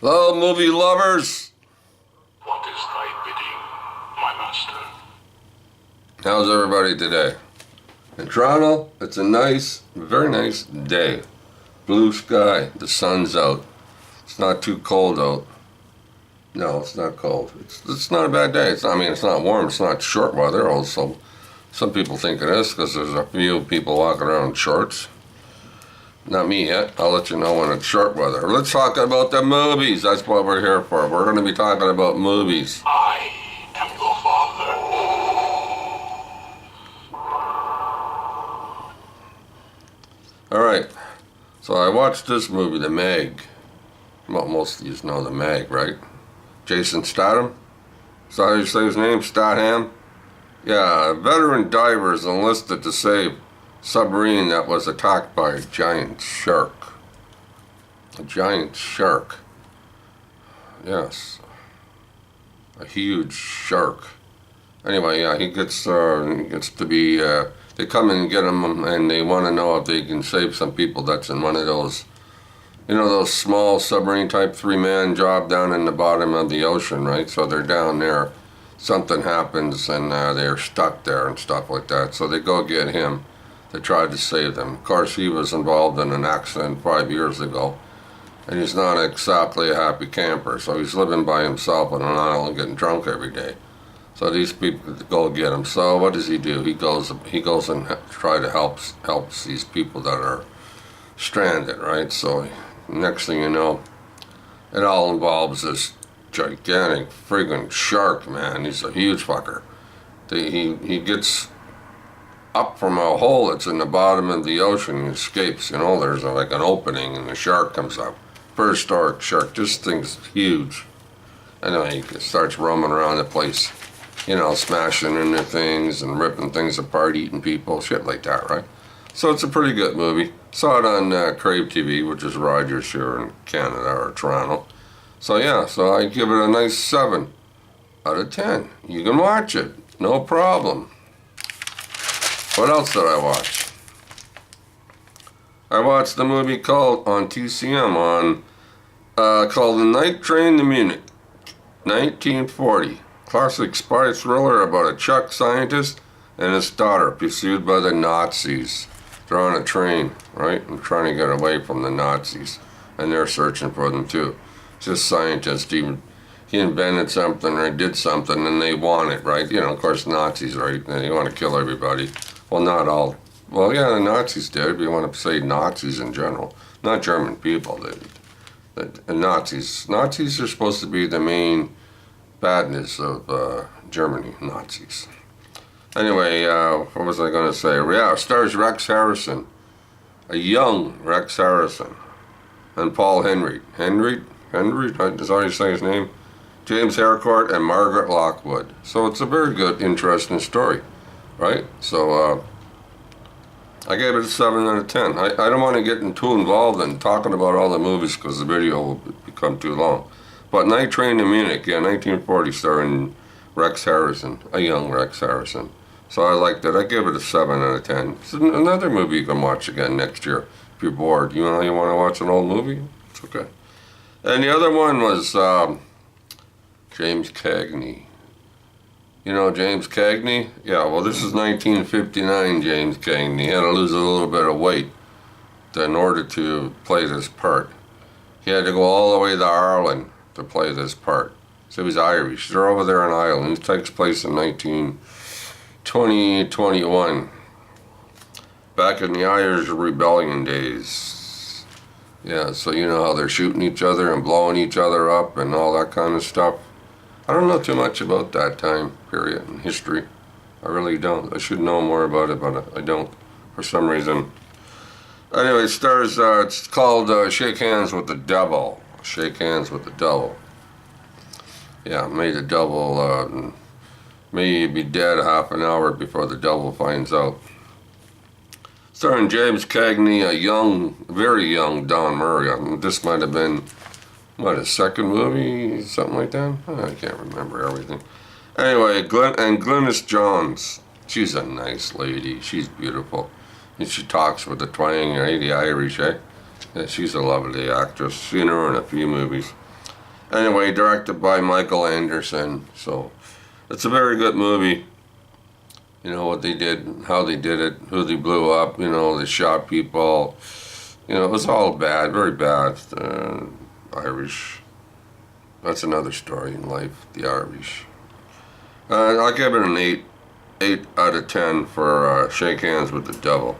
Hello, movie lovers. What is thy bidding, my master? How's everybody today? In Toronto, it's a nice, very nice day. Blue sky, the sun's out. It's not too cold out. No, it's not cold. It's not a bad day. It's not warm. It's not short weather. Also, some people think it is because there's a few people walking around in shorts. Not me yet. I'll let you know when it's short weather. Let's talk about the movies. That's what we're here for. We're going to be talking about movies. I am your father. All right. So I watched this movie, The Meg. Well, most of you know The Meg, right? Jason Statham? Is that how you say his name? Statham? Yeah, a veteran diver is enlisted to save submarine that was attacked by a giant shark. A giant shark. Yes. A huge shark. Anyway, yeah, he gets to be, they come and get him and they want to know if they can save some people that's in one of those, those small submarine type 3-man job down in the bottom of the ocean, right? So they're down there. Something happens and they're stuck there and stuff like that. So they go get him to try to save them. Of course, he was involved in an accident 5 years ago, and he's not exactly a happy camper. So he's living by himself on an island, getting drunk every day. So these people go get him. So what does he do? He goes and try to helps these people that are stranded, right? So next thing you know, it all involves this gigantic friggin' shark, man. He's a huge fucker. He gets up from a hole that's in the bottom of the ocean and escapes. There's like an opening and the shark comes up. First shark, this thing's huge. Anyway, he starts roaming around the place, smashing into things and ripping things apart, eating people, shit like that, right? So it's a pretty good movie. Saw it on Crave TV, which is Rogers here in Canada or Toronto. So yeah, so I give it a nice 7 out of 10. You can watch it, no problem. What else did I watch? I watched a movie called on TCM called The Night Train to Munich, 1940. Classic spy thriller about a Czech scientist and his daughter pursued by the Nazis. They're on a train, right, and trying to get away from the Nazis, and they're searching for them too. This scientist, he invented something or did something, and they want it, right? Of course, Nazis, right? They want to kill everybody. Well, not all. Well, yeah, the Nazis did. If you want to say Nazis in general, not German people. The Nazis are supposed to be the main badness of Germany. Nazis. Anyway, what was I going to say? Yeah, stars Rex Harrison, a young Rex Harrison, and Paul Henry. Henry, is that how you say his name? James Harcourt and Margaret Lockwood. So it's a very good, interesting story, right? So I gave it a 7 out of 10. I don't want to get too involved in talking about all the movies because the video will become too long. But Night Train to Munich, yeah, 1940, starring Rex Harrison, a young Rex Harrison. So I liked it. I give it a 7 out of 10. It's another movie you can watch again next year if you're bored. You want to watch an old movie? It's okay. And the other one was James Cagney. James Cagney? Yeah, well, this is 1959 James Cagney. He had to lose a little bit of weight in order to play this part. He had to go all the way to Ireland to play this part. So he's Irish. They're over there in Ireland. It takes place in 2021. Back in the Irish Rebellion days. Yeah, so you know how they're shooting each other and blowing each other up and all that kind of stuff. I don't know too much about that time period in history. I really don't. I should know more about it, but I don't for some reason. Anyway, it's called Shake Hands with the Devil. Shake Hands with the Devil. Yeah, may the devil, may you be dead half an hour before the devil finds out. Starring James Cagney, a very young Don Murray. This might have been, his second movie? Something like that? I can't remember everything. Anyway, Glynis Johns. She's a nice lady. She's beautiful. And she talks with a twang, right? The Irish, eh? Yeah, she's a lovely actress. Seen her in a few movies. Anyway, directed by Michael Anderson. So it's a very good movie. You know, what they did, how they did it, who they blew up, you know, they shot people. You know, it was all bad, very bad. Irish. That's another story in life, the Irish. I'll give it an 8 out of 10 for Shake Hands with the Devil.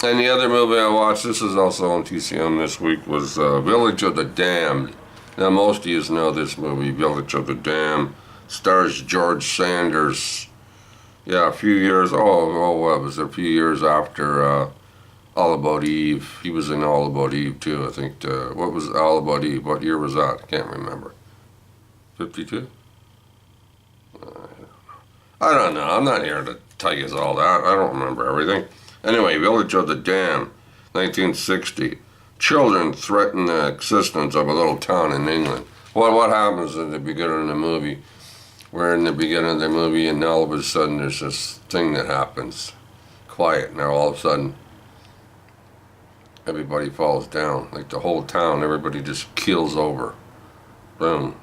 And the other movie I watched, this is also on TCM this week, was Village of the Damned. Now, most of you know this movie, Village of the Damned. Stars George Sanders. Yeah, a few years, what was it, a few years after All About Eve. He was in All About Eve, too, I think. What was All About Eve? What year was that? I can't remember. 52? I don't know. I'm not here to tell you all that. I don't remember everything. Anyway, Village of the Damned, 1960. Children threaten the existence of a little town in England. Well, what happens at the beginning of the movie? We're in the beginning of the movie, and all of a sudden there's this thing that happens. Quiet. Now all of a sudden, everybody falls down. Like the whole town, everybody just keels over. Boom.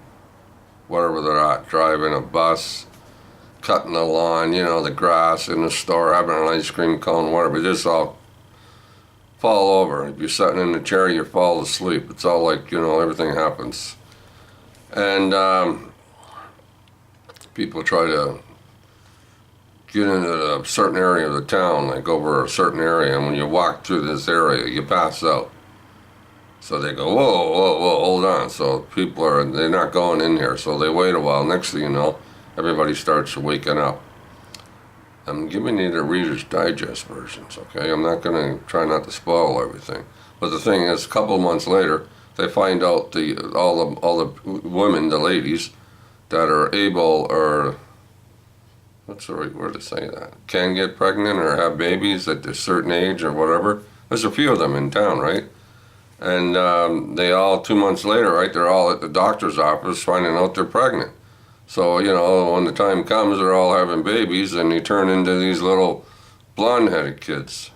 Whatever they're at, driving a bus, cutting the lawn, you know, the grass in the store, having an ice cream cone, whatever. They just all fall over. If you're sitting in the chair, you fall asleep. It's all like, you know, everything happens. And people try to get into a certain area of the town, like over a certain area, and when you walk through this area, you pass out. So they go, whoa, whoa, whoa, hold on. So people they're not going in here, so they wait a while. Next thing you know, everybody starts waking up. I'm giving you the Reader's Digest versions, okay? I'm not going to try not to spoil everything. But the thing is, a couple of months later, they find out all the women, the ladies, that are able, or what's the right word to say that, can get pregnant or have babies at a certain age or whatever. There's a few of them in town, right? And they all, 2 months later, right, they're all at the doctor's office finding out they're pregnant. So, you know, when the time comes, they're all having babies, and they turn into these little blonde-headed kids.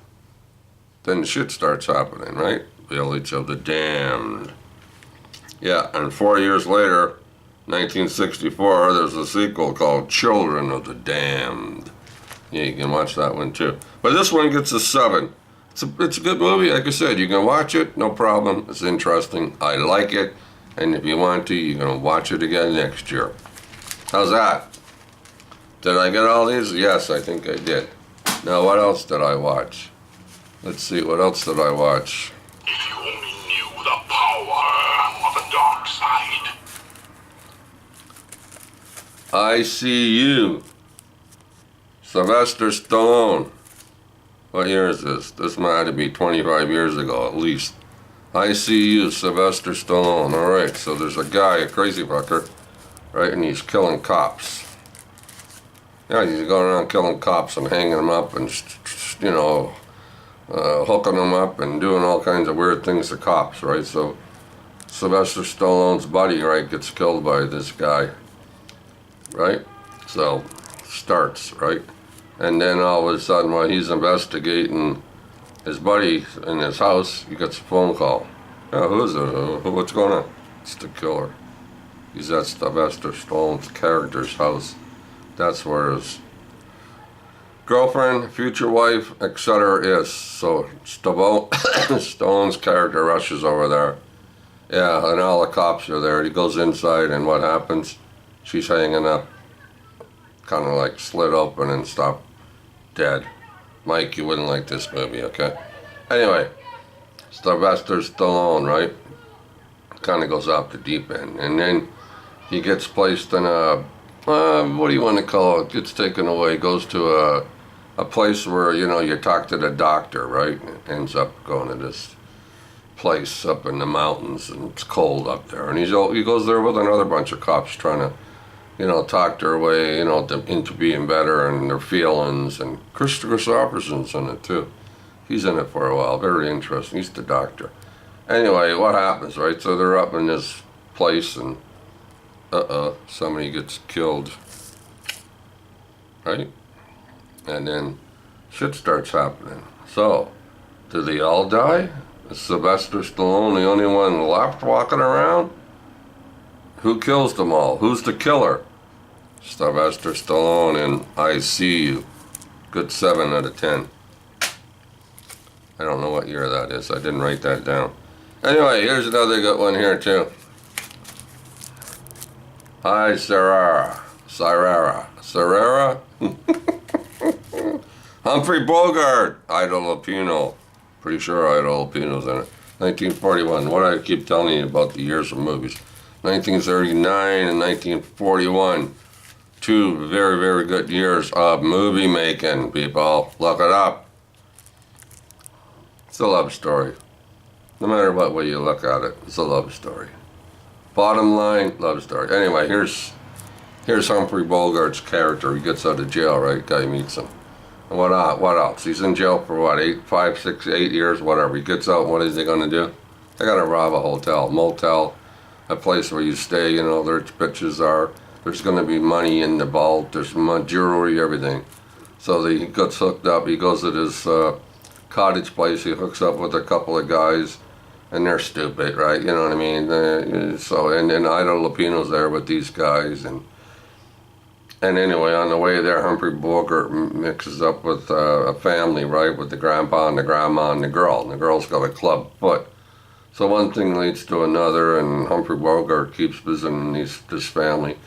Then shit starts happening, right? Village of the Damned. Yeah, and 4 years later, 1964, there's a sequel called Children of the Damned. Yeah, you can watch that one too. But this one gets a 7. It's a good movie, like I said. You can watch it, no problem. It's interesting. I like it. And if you want to, you can watch it again next year. How's that? Did I get all these? Yes, I think I did. Now, what else did I watch? Let's see, what else did I watch? If you only knew the power of the dark side. I See You. Sylvester Stallone. What year is this? This might have to be 25 years ago, at least. I See You, Sylvester Stallone. All right, so there's a guy, a crazy fucker, right, and he's killing cops. Yeah, he's going around killing cops and hanging them up and, you know, hooking them up and doing all kinds of weird things to cops, right? So Sylvester Stallone's buddy, right, gets killed by this guy, right? So starts, right? And then all of a sudden, while he's investigating his buddy in his house, he gets a phone call. Yeah, who is it? What's going on? It's the killer. He's at Sylvester Stallone's character's house. That's where his girlfriend, future wife, etc. is. So Stallone's character rushes over there. Yeah, and all the cops are there. He goes inside, and what happens? She's hanging up, kind of like slit open and stopped dead. Mike, you wouldn't like this movie, okay? Anyway, Sylvester Stallone, right? Kind of goes off the deep end. And then he gets placed in a, what do you want to call it? Gets taken away, goes to a place where, you know, you talk to the doctor, right? Ends up going to this place up in the mountains, and it's cold up there. And he goes there with another bunch of cops trying to, you know, talk their way, you know, into being better and their feelings. And Christopher Christopherson's in it too. He's in it for a while. Very interesting. He's the doctor. Anyway, what happens, right? So they're up in this place, and somebody gets killed, right? And then shit starts happening. So, do they all die? Is Sylvester Stallone the only one left walking around? Who kills them all? Who's the killer? Sylvester Stallone in I See You. Good 7 out of 10. I don't know what year that is. I didn't write that down. Anyway, here's another good one here too. Hi, Serria. Humphrey Bogart. Ida Lupino. Pretty sure Ida Lupino's in it. 1941. What I keep telling you about the years of movies. 1939 and 1941. 2 very, very good years of movie making, people. Look it up. It's a love story. No matter what way you look at it, it's a love story. Bottom line, love story. Anyway, here's Humphrey Bogart's character. He gets out of jail, right? Guy meets him. And what else? He's in jail for what, 5, 6, 8 years, whatever. He gets out, what is he gonna do? They gotta rob a hotel, motel, a place where you stay, you know, there's bitches are. There's gonna be money in the vault, there's jewelry, everything. So he gets hooked up, he goes to this cottage place, he hooks up with a couple of guys, and they're stupid, right? You know what I mean? And then Ida Lupino's there with these guys, and anyway, on the way there, Humphrey Bogart mixes up with a family, right? With the grandpa and the grandma and the girl. And the girl's got a club foot. So one thing leads to another, and Humphrey Bogart keeps visiting this family.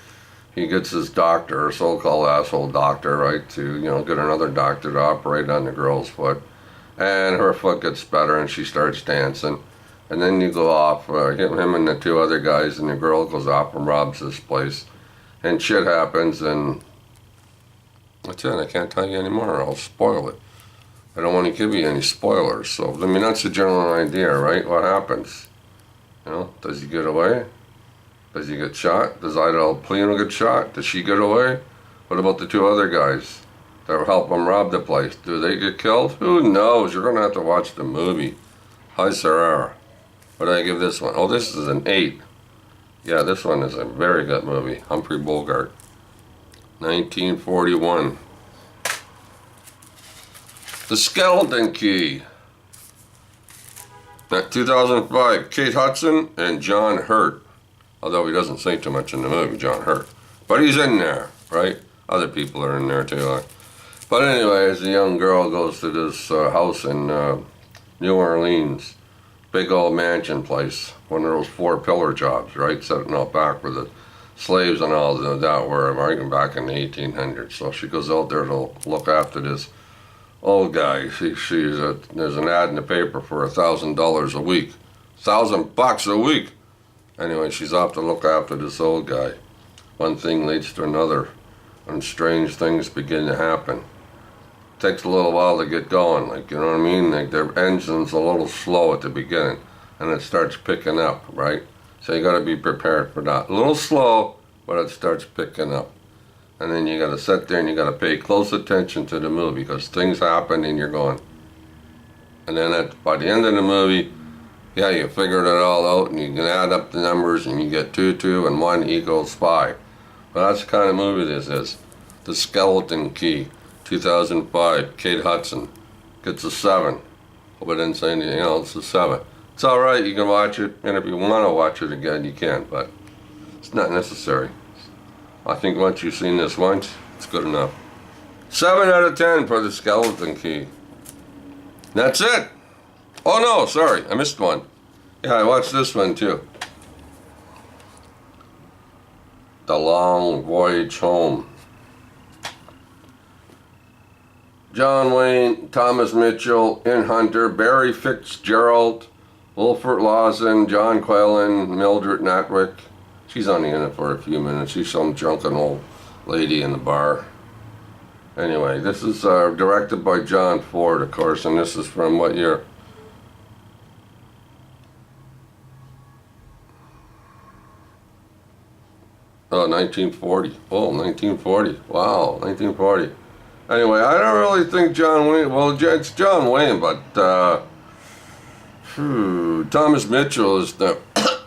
He gets his doctor, a so-called asshole doctor, right, to, you know, get another doctor to operate on the girl's foot. And her foot gets better, and she starts dancing. And then you go off, him and the 2 other guys, and the girl goes off and robs this place. And shit happens, and that's it. I can't tell you anymore, or I'll spoil it. I don't want to give you any spoilers. So, I mean, that's the general idea, right? What happens? You know, does he get away? Does he get shot? Does Ida Lupino get shot? Does she get away? What about the 2 other guys that help him rob the place? Do they get killed? Who knows? You're going to have to watch the movie. Hi, Serria. What did I give this one? Oh, this is an 8. Yeah, this one is a very good movie. Humphrey Bogart. 1941. The Skeleton Key. 2005. Kate Hudson and John Hurt. Although he doesn't say too much in the movie, John Hurt. But he's in there, right? Other people are in there too. But anyways, the young girl goes to this house in New Orleans. Big old mansion place. One of those 4-pillar jobs, right? Setting out back where the slaves and all that were, right? Back in the 1800s. So she goes out there to look after this old guy. There's an ad in the paper for $1,000 a week. $1,000 a week. Anyway, she's off to look after this old guy. One thing leads to another, and strange things begin to happen. Takes a little while to get going, like, you know what I mean? Like, their engine's a little slow at the beginning, and it starts picking up, right? So you gotta be prepared for that. A little slow, but it starts picking up. And then you gotta sit there and you gotta pay close attention to the movie, because things happen and you're going. And then by the end of the movie, yeah, you figured it all out, and you can add up the numbers, and you get 2, 2, and 1 equals 5. But that's the kind of movie this is. The Skeleton Key, 2005, Kate Hudson. Gets a 7. Hope I didn't say anything else, a 7. It's alright, you can watch it, and if you want to watch it again, you can, but it's not necessary. I think once you've seen this once, it's good enough. 7 out of 10 for The Skeleton Key. That's it. Oh no, sorry, I missed one. Yeah, I watched this one too. The Long Voyage Home. John Wayne, Thomas Mitchell, Ian Hunter, Barry Fitzgerald, Wilford Lawson, John Quaylen, Mildred Natwick. She's only in it for a few minutes. She's some drunken old lady in the bar. Anyway, this is directed by John Ford, of course, and this is from what year? Oh, 1940. Oh, 1940. Wow, 1940. Anyway, I don't really think John Wayne, well, it's John Wayne, but Thomas Mitchell is the,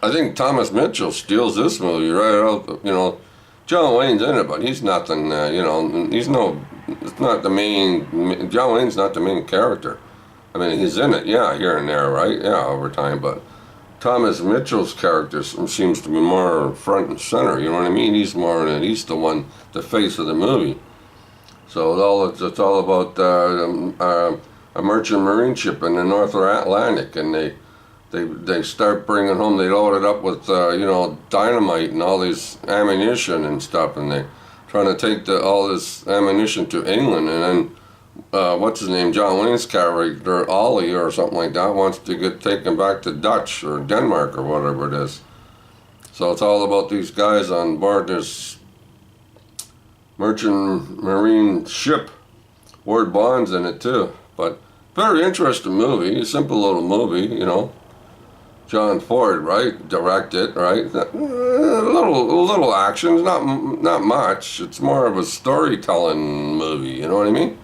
I think Thomas Mitchell steals this movie right out, you know. John Wayne's in it, but he's nothing, you know, he's no, it's not the main, John Wayne's not the main character. I mean, he's in it, yeah, here and there, right? Yeah, over time, but Thomas Mitchell's character seems to be more front and center. You know what I mean? He's more in it. He's the one, the face of the movie. So it's all about a merchant marine ship in the North Atlantic, and they start bringing home. They load it up with dynamite and all this ammunition and stuff, and they trying to take all this ammunition to England, and then what's his name, John Wayne's character, Ollie or something like that, wants to get taken back to Dutch or Denmark or whatever it is. So it's all about these guys on board this merchant marine ship. Ward Bond's in it too, but very interesting movie, a simple little movie, you know. John Ford, right, directed, right? A little action, not much. It's more of a storytelling movie, you know what I mean?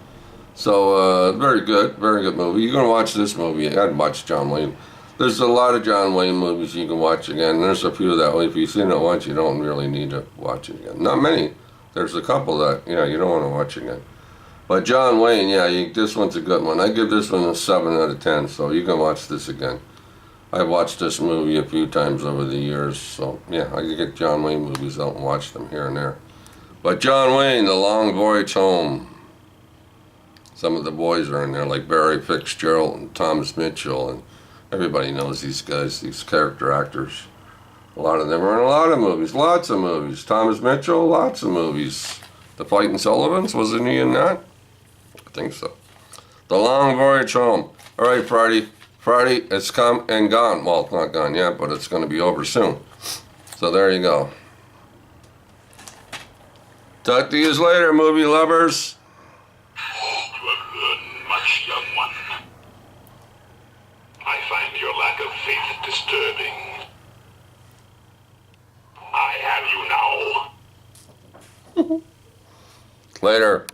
So very good movie. You're gonna watch this movie. I'd watch John Wayne. There's a lot of John Wayne movies you can watch again. There's a few that way. If you've seen it once, you don't really need to watch it again. Not many. There's a couple that you don't want to watch again. But John Wayne, this one's a good one. I give this one a 7 out of 10. So you can watch this again. I've watched this movie a few times over the years, so yeah, I can get John Wayne movies out and watch them here and there. But John Wayne, The Long Voyage Home. Some of the boys are in there, like Barry Fitzgerald and Thomas Mitchell, and everybody knows these guys, these character actors. A lot of them are in a lot of movies, lots of movies. Thomas Mitchell, lots of movies. The Fightin' Sullivans, wasn't he in that? I think so. The Long Voyage Home. All right, Friday, it's come and gone. Well, it's not gone yet, but it's going to be over soon. So there you go. Talk to you later, movie lovers. You have learned much, young one. I find your lack of faith disturbing. I have you now. Later.